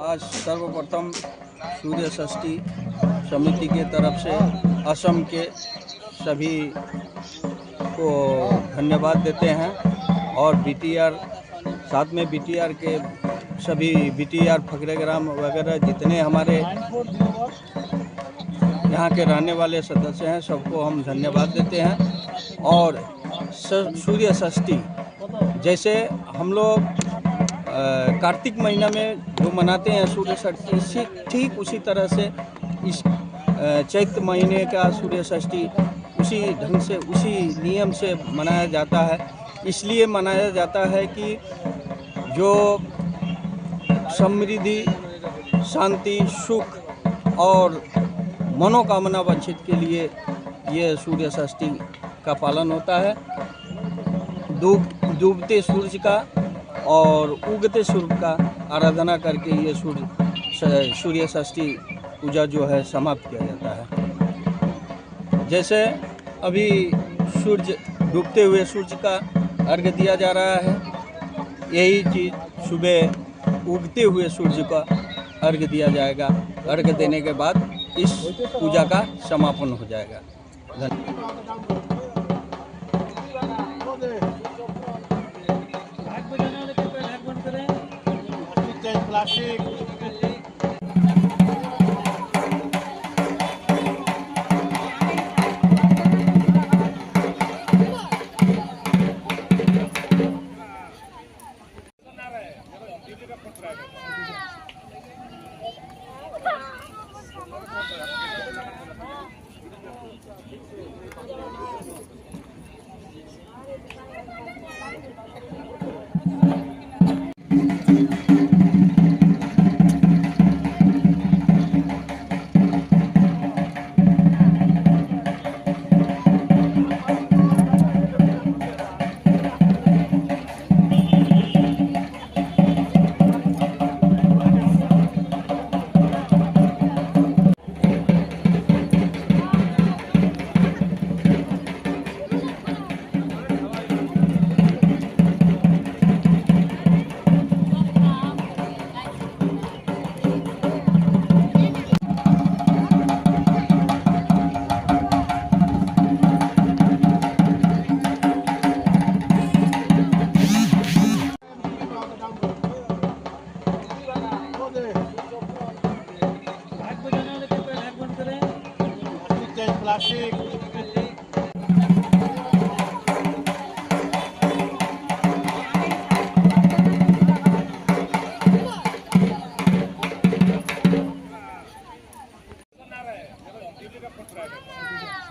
आज सर्वप्रथम सूर्य षष्ठी समिति के तरफ से असम के सभी को धन्यवाद देते हैं और बीटीआर साथ में बीटीआर के सभी बीटीआर फकरेग्राम वगैरह जितने हमारे यहाँ के रहने वाले सदस्य हैं सबको हम धन्यवाद देते हैं। और सूर्य षष्ठी जैसे हम लोग कार्तिक महीना में जो मनाते हैं सूर्य षष्ठी, ठीक उसी तरह से इस चैत्र महीने का सूर्य षष्ठी उसी ढंग से उसी नियम से मनाया जाता है। इसलिए मनाया जाता है कि जो समृद्धि, शांति, सुख और मनोकामना वांछित के लिए ये सूर्य षष्ठी का पालन होता है। डूबते सूर्य का और उगते सूर्य का आराधना करके ये सूर्य षष्ठी पूजा जो है समाप्त किया जाता है। जैसे अभी सूर्य डूबते हुए सूर्य का अर्घ्य दिया जा रहा है, यही चीज़ सुबह उगते हुए सूर्य का अर्घ्य दिया जाएगा। अर्घ्य देने के बाद इस पूजा का समापन हो जाएगा। धन्यवाद। Friday.